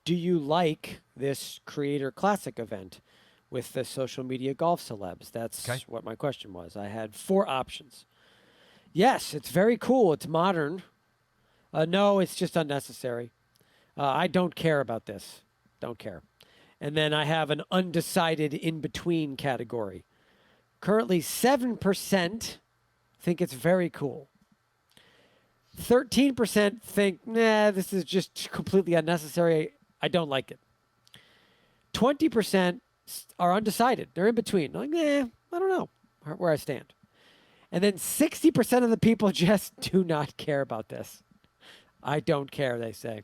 do you like this Creator Classic event with the social media golf celebs? That's Okay. what my question was. I had 4 options. Yes, it's very cool. It's modern. No, it's just unnecessary. I don't care about this. Don't care. And then I have an undecided in between category. Currently, 7% think it's very cool. 13% think, nah, this is just completely unnecessary. I don't like it. 20% are undecided. They're in between. Like, I don't know where I stand. And then 60% of the people just do not care about this. I don't care, they say.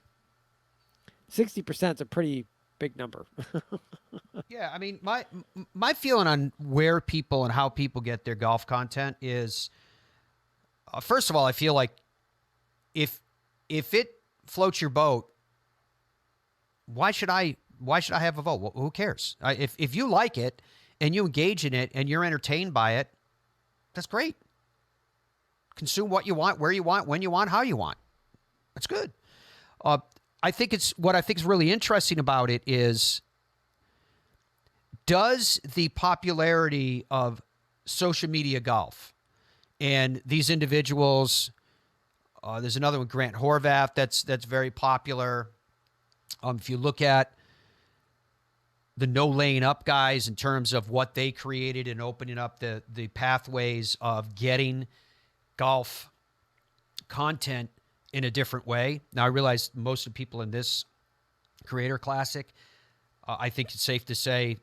60% is a pretty big number. Yeah, I mean, my feeling on where people and how people get their golf content is, first of all, I feel like if it floats your boat, why should I have a vote? Well, who cares? If you like it and you engage in it and you're entertained by it, that's great. Consume what you want, where you want, when you want, how you want. That's good. I think what I think is really interesting about it is, does the popularity of social media golf and these individuals, there's another one, Grant Horvath, that's very popular. If you look at the no laying up guys in terms of what they created and opening up the pathways of getting golf content in a different way. Now, I realize most of the people in this Creator Classic, I think it's safe to say,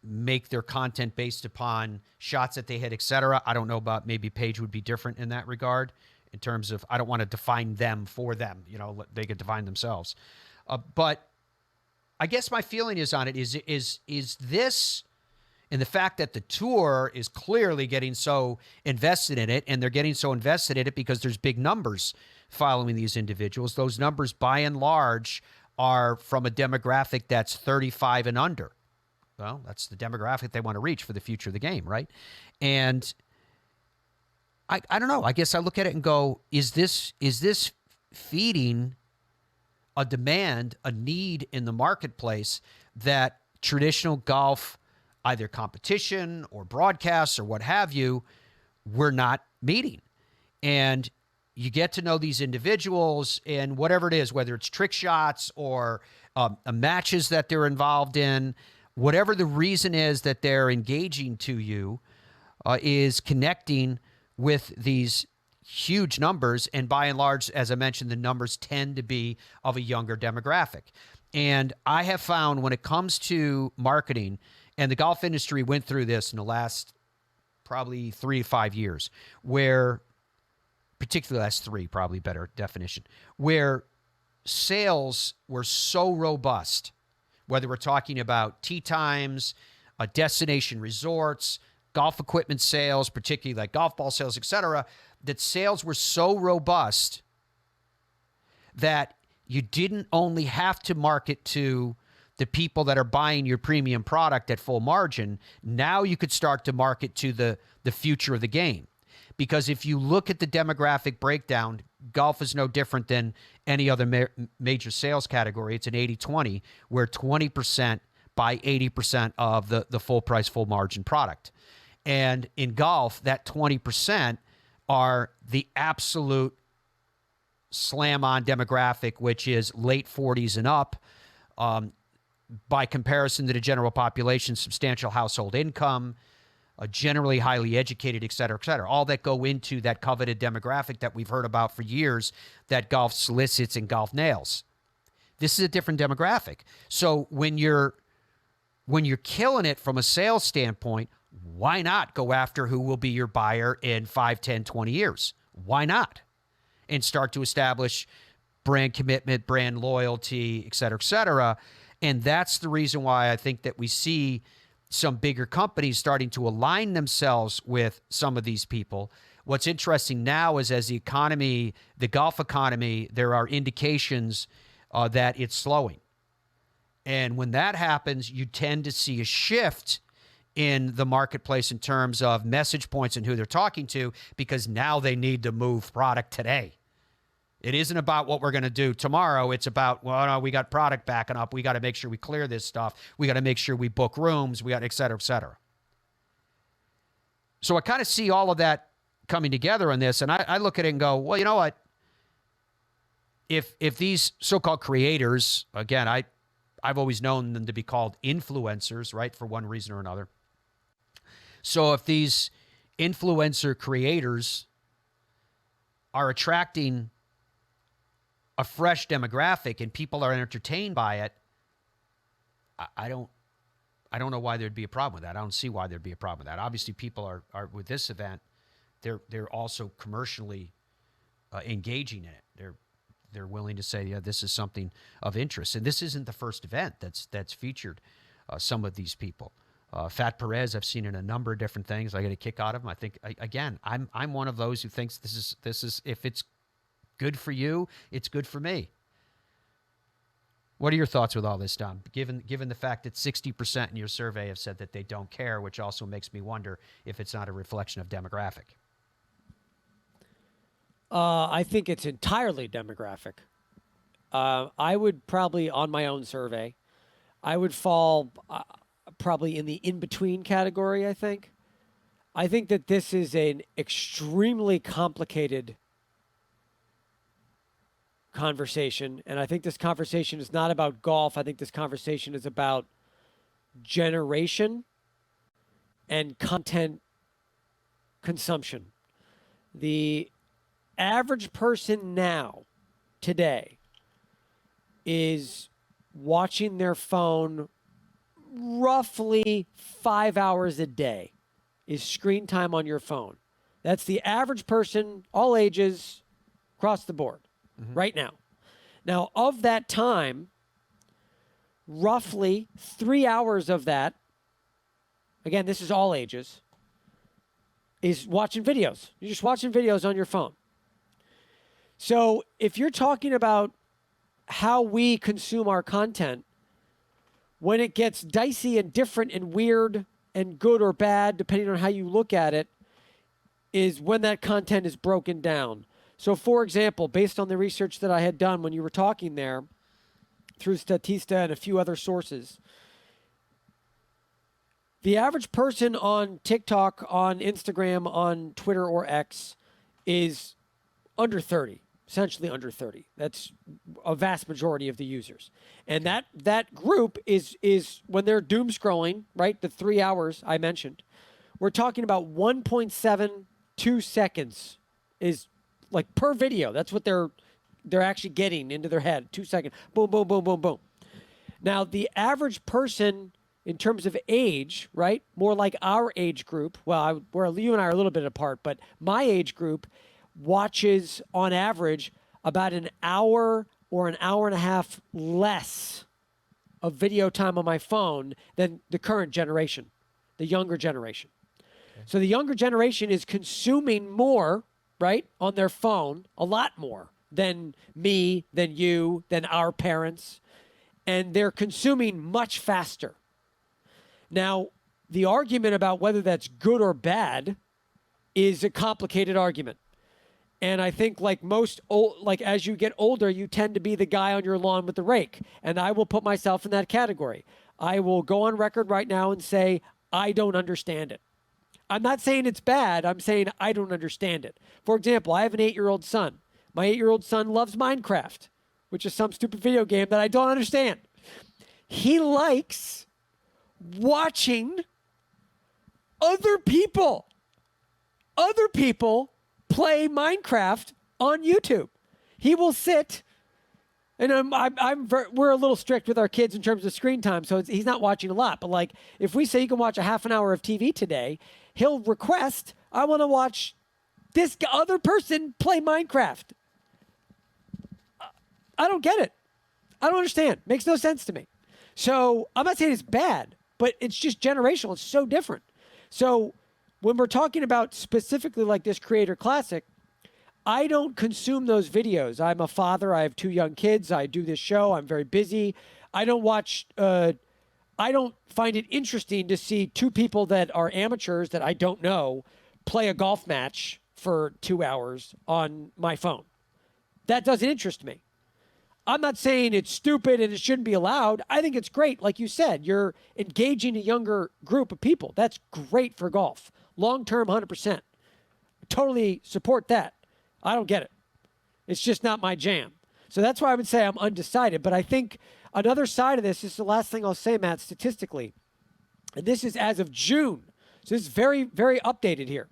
make their content based upon shots that they hit, et cetera. I don't know about, maybe Paige would be different in that regard in terms of, I don't want to define them for them. You know, they could define themselves. But I guess my feeling is on it is this, and the fact that the tour is clearly getting so invested in it, and they're getting so invested in it because there's big numbers following these individuals. Those numbers, by and large, are from a demographic that's 35 and under. Well, that's the demographic they want to reach for the future of the game, right? And I don't know. I guess I look at it and go, is this feeding a demand, a need in the marketplace that traditional golf, either competition or broadcasts or what have you, we're not meeting? And you get to know these individuals and whatever it is, whether it's trick shots or matches that they're involved in, whatever the reason is that they're engaging to you, is connecting with these huge numbers. And by and large, as I mentioned, the numbers tend to be of a younger demographic. And I have found when it comes to marketing, and the golf industry went through this in the last probably 3 to 5 years, where, particularly last 3, probably better definition, where sales were so robust, whether we're talking about tee times, destination resorts, golf equipment sales, particularly like golf ball sales, et cetera, that sales were so robust that you didn't only have to market to the people that are buying your premium product at full margin. Now you could start to market to the future of the game. Because if you look at the demographic breakdown, golf is no different than any other major sales category. It's an 80-20, where 20% buy 80% of the full price, full margin product. And in golf, that 20% are the absolute slam-on demographic, which is late 40s and up. By comparison to the general population, substantial household income, generally highly educated, et cetera, all that go into that coveted demographic that we've heard about for years that golf solicits and golf nails. This is a different demographic. So when you're killing it from a sales standpoint, why not go after who will be your buyer in 5, 10, 20 years? Why not? And start to establish brand commitment, brand loyalty, et cetera. And that's the reason why I think that we see some bigger companies starting to align themselves with some of these people. What's interesting now is, as the economy, the golf economy, there are indications that it's slowing. And when that happens, you tend to see a shift in the marketplace in terms of message points and who they're talking to, because now they need to move product today. It isn't about what we're going to do tomorrow. It's about, well, no, we got product backing up. We got to make sure we clear this stuff. We got to make sure we book rooms. We got et cetera, et cetera. So I kind of see all of that coming together in this, and I look at it and go, well, you know what? If these so-called creators, again, I've always known them to be called influencers, right, for one reason or another. So if these influencer creators are attracting a fresh demographic and people are entertained by it, I don't know why there'd be a problem with that. I don't see why there'd be a problem with that. Obviously, people are with this event, they're also commercially engaging in it. They're willing to say, yeah, this is something of interest. And this isn't the first event that's featured some of these people. Fat Perez, I've seen in a number of different things. I get a kick out of him. I think, again, I'm one of those who thinks this is if it's good for you, it's good for me. What are your thoughts with all this, Don? Given the fact that 60% in your survey have said that they don't care, which also makes me wonder if it's not a reflection of demographic. I think it's entirely demographic. I would probably, on my own survey, I would fall probably in the in-between category, I think. I think that this is an extremely complicated conversation, and I think this conversation is not about golf. I think this conversation is about generation and content consumption. The average person now, today, is watching their phone roughly 5 hours a day is screen time on your phone. That's the average person, all ages, across the board, right now. Now, of that time, roughly 3 hours of that, again, this is all ages, is watching videos. You're just watching videos on your phone. So if you're talking about how we consume our content, when it gets dicey and different and weird and good or bad, depending on how you look at it, is when that content is broken down. So, for example, based on the research that I had done when you were talking there, through Statista and a few other sources, the average person on TikTok, on Instagram, on Twitter or X is under 30. Essentially under 30. That's a vast majority of the users. And that group is when they're doom scrolling, right? The 3 hours I mentioned, we're talking about 1.72 seconds is like per video. That's what they're actually getting into their head. 2 seconds. Boom, boom, boom, boom, boom. Now, the average person in terms of age, right? More like our age group. Well, you and I are a little bit apart, but my age group watches on average about an hour or an hour and a half less of video time on my phone than the current generation, the younger generation. Okay. So the younger generation is consuming more, right, on their phone, a lot more than me, than you, than our parents, and they're consuming much faster. Now, the argument about whether that's good or bad is a complicated argument. And I think as you get older, you tend to be the guy on your lawn with the rake. And I will put myself in that category. I will go on record right now and say, I don't understand it. I'm not saying it's bad. I'm saying I don't understand it. For example, I have an 8-year-old son. My 8-year-old son loves Minecraft, which is some stupid video game that I don't understand. He likes watching other people play Minecraft on YouTube. He will sit, and we're a little strict with our kids in terms of screen time, so he's not watching a lot. But like, if we say you can watch a half an hour of TV today, he'll request, I want to watch this other person play Minecraft. I don't get it. I don't understand. Makes no sense to me. So I'm not saying it's bad, but it's just generational. It's so different. So when we're talking about specifically like this Creator Classic, I don't consume those videos. I'm a father. I have 2 young kids. I do this show. I'm very busy. I don't find it interesting to see 2 people that are amateurs that I don't know play a golf match for 2 hours on my phone. That doesn't interest me. I'm not saying it's stupid and it shouldn't be allowed. I think it's great. Like you said, you're engaging a younger group of people. That's great for golf. Long term, 100%. Totally support that. I don't get it. It's just not my jam. So that's why I would say I'm undecided. But I think another side of this is the last thing I'll say, Matt, statistically. And this is as of June. So this is very, very updated here.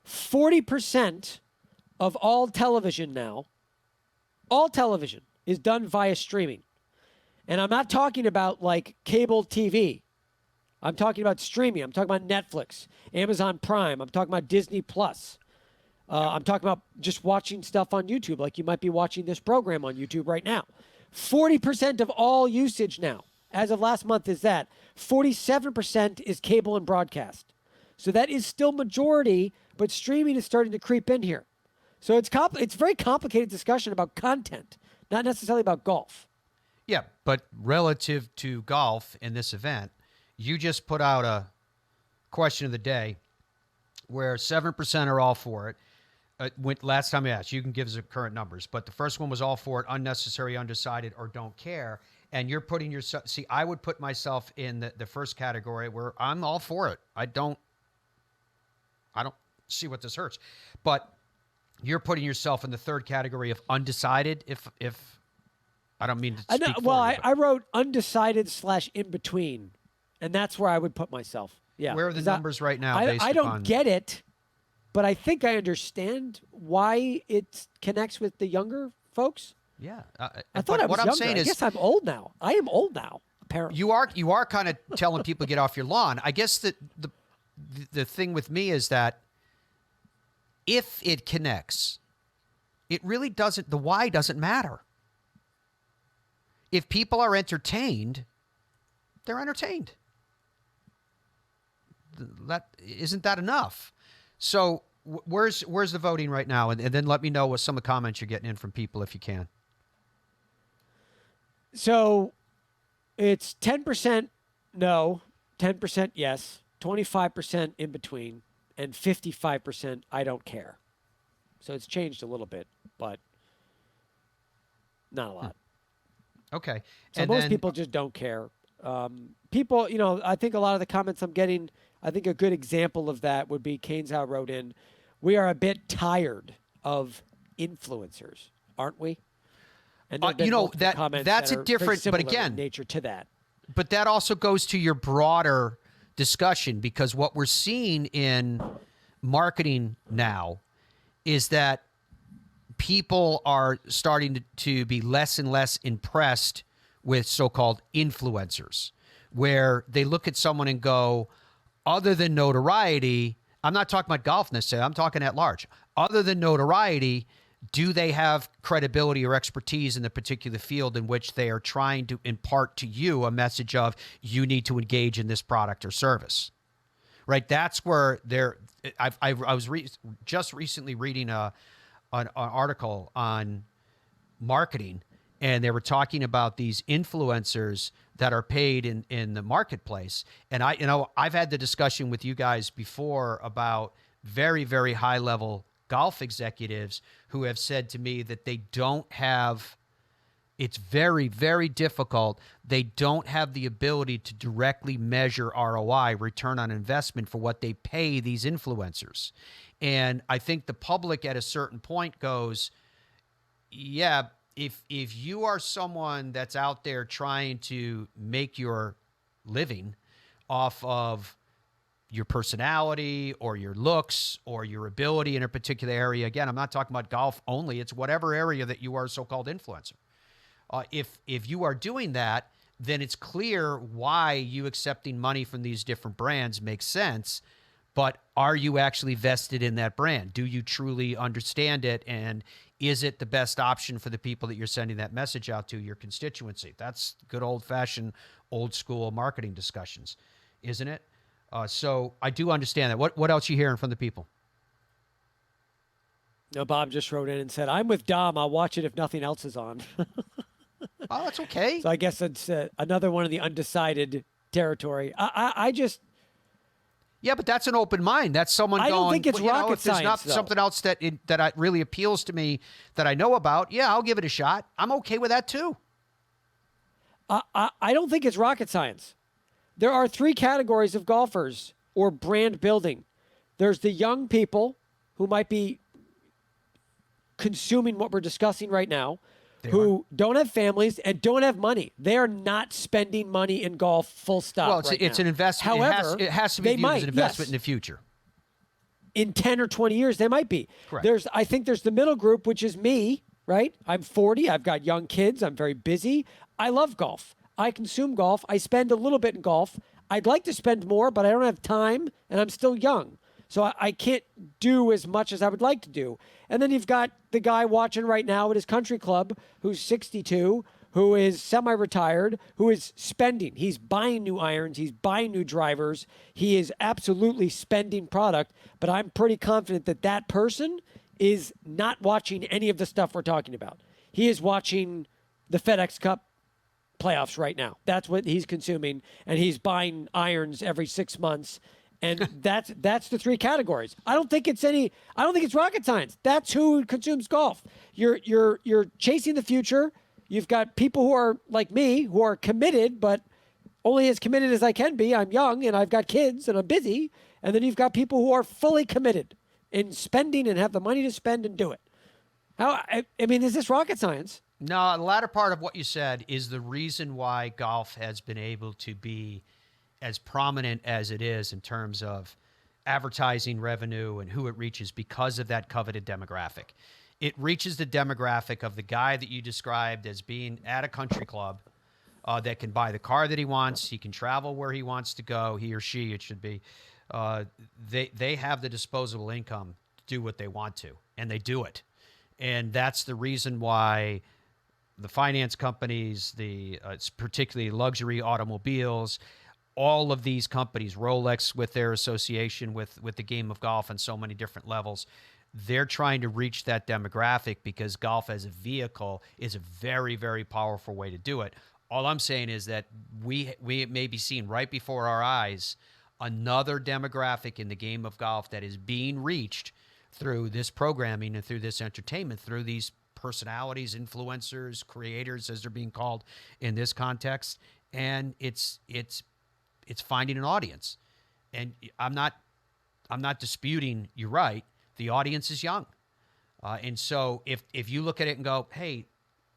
40% of all television now, all television, is done via streaming. And I'm not talking about like cable TV. I'm talking about streaming. I'm talking about Netflix, Amazon Prime. I'm talking about Disney Plus. I'm talking about just watching stuff on YouTube, like you might be watching this program on YouTube right now. 40% of all usage now, as of last month, is that. 47% is cable and broadcast. So that is still majority, but streaming is starting to creep in here. So it's a very complicated discussion about content, not necessarily about golf. Yeah, but relative to golf in this event, you just put out a question of the day where 7% are all for it. Last time I asked, you can give us the current numbers, but the first one was all for it, unnecessary, undecided, or don't care. And you're putting yourself, see, I would put myself in the first category where I'm all for it. I don't see what this hurts. But you're putting yourself in the third category of undecided. If I don't mean to speak for you, I wrote undecided / in between, and that's where I would put myself. Yeah. Where are the numbers right now? I don't get it, but I think I understand why it connects with the younger folks. Yeah. I thought I was younger. I guess I'm old now. I am old now, apparently. You are kind of telling people to get off your lawn. I guess that the thing with me is that if it connects, it really doesn't, the why doesn't matter. If people are entertained, they're entertained. Isn't that enough? So where's the voting right now? And then let me know what some of the comments you're getting in from people if you can. So it's 10% no, 10% yes, 25% in between, and 55% I don't care. So it's changed a little bit, but not a lot. Okay. So most people just don't care. People, I think a lot of the comments I'm getting, I think a good example of that would be Keynesau wrote in, we are a bit tired of influencers, aren't we? And that's a different, but again, nature to that. But that also goes to your broader discussion, because what we're seeing in marketing now is that people are starting to be less and less impressed with so-called influencers, where they look at someone and go, other than notoriety, I'm not talking about golf necessarily, I'm talking at large. Other than notoriety, do they have credibility or expertise in the particular field in which they are trying to impart to you a message of you need to engage in this product or service, right? That's where I was just recently reading an article on marketing, and they were talking about these influencers that are paid in the marketplace. And I've had the discussion with you guys before about very, very high level golf executives who have said to me that they don't have, it's very, very difficult. They don't have the ability to directly measure ROI, return on investment, for what they pay these influencers. And I think the public at a certain point goes, yeah, if you are someone that's out there trying to make your living off of your personality or your looks or your ability in a particular area, again, I'm not talking about golf only, it's whatever area that you are a so-called influencer. If you are doing that, then it's clear why you accepting money from these different brands makes sense. But are you actually vested in that brand? Do you truly understand it? And is it the best option for the people that you're sending that message out to, your constituency? That's good old-fashioned, old-school marketing discussions, isn't it? So I do understand that. What else are you hearing from the people? No, Bob just wrote in and said, I'm with Dom. I'll watch it if nothing else is on. Oh, that's okay. So I guess it's another one of the undecided territory. I just, Yeah, but that's an open mind. That's someone I going. don't think it's well, rocket if there's not science, though. something else that really appeals to me that I know about, yeah, I'll give it a shot. I'm okay with that too. I don't think it's rocket science. There are 3 categories of golfers or brand building. There's the young people who might be consuming what we're discussing right now, who don't have families and don't have money. They are not spending money in golf, full stop. Well, it's now. an investment. However, it has to be they viewed might, as an investment yes. in the future. In 10 or 20 years, they might be. Correct. I think there's the middle group, which is me, right? I'm 40. I've got young kids. I'm very busy. I love golf. I consume golf. I spend a little bit in golf. I'd like to spend more, but I don't have time, and I'm still young. So I can't do as much as I would like to do. And then you've got the guy watching right now at his country club who's 62, who is semi-retired, who is spending. He's buying new irons. He's buying new drivers. He is absolutely spending product. But I'm pretty confident that that person is not watching any of the stuff we're talking about. He is watching the FedEx Cup playoffs right now. That's what he's consuming. And he's buying irons every 6 months. And that's the 3 categories. I don't think it's rocket science. That's who consumes golf. You're chasing the future. You've got people who are like me, who are committed, but only as committed as I can be. I'm young and I've got kids and I'm busy. And then you've got people who are fully committed in spending and have the money to spend and do it. I mean, is this rocket science? No, the latter part of what you said is the reason why golf has been able to be as prominent as it is in terms of advertising revenue and who it reaches because of that coveted demographic. It reaches the demographic of the guy that you described as being at a country club that can buy the car that he wants. He can travel where he wants to go, he or she, it should be. They have the disposable income to do what they want to, and they do it. And that's the reason why the finance companies, particularly luxury automobiles, all of these companies, Rolex with their association with the game of golf on so many different levels, they're trying to reach that demographic because golf as a vehicle is a very, very powerful way to do it. All I'm saying is that we may be seeing right before our eyes another demographic in the game of golf that is being reached through this programming and through this entertainment, through these personalities, influencers, creators, as they're being called in this context. And it's finding an audience. And I'm not disputing, you're right, the audience is young. And so if you look at it and go, hey,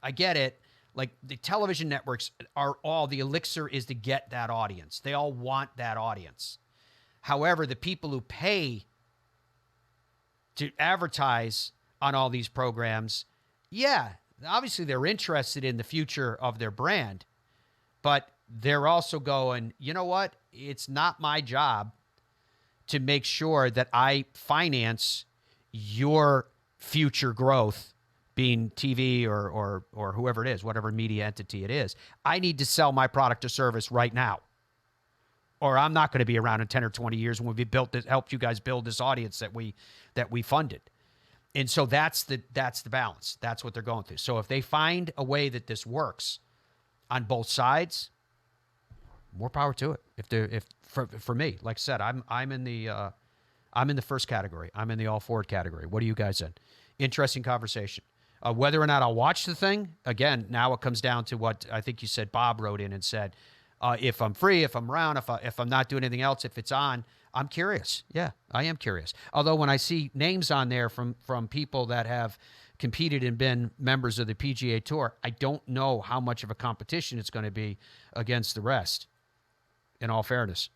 I get it, like the television networks are all, the elixir is to get that audience. They all want that audience. However, the people who pay to advertise on all these programs, yeah, obviously they're interested in the future of their brand, but they're also going, you know what? It's not my job to make sure that I finance your future growth, being TV or whoever it is, whatever media entity it is. I need to sell my product or service right now, or I'm not going to be around in 10 or 20 years when we've helped you guys build this audience that we funded. And so that's the balance. That's what they're going through. So if they find a way that this works on both sides, more power to it. For me, like I said, I'm in the first category. I'm in the all forward category. What are you guys in? Interesting conversation. Whether or not I'll watch the thing, again, now it comes down to what I think you said. Bob wrote in and said, if I'm free, if I'm around, if I'm not doing anything else, if it's on, I'm curious. Yeah, I am curious. Although when I see names on there from people that have competed and been members of the PGA Tour, I don't know how much of a competition it's going to be against the rest, in all fairness.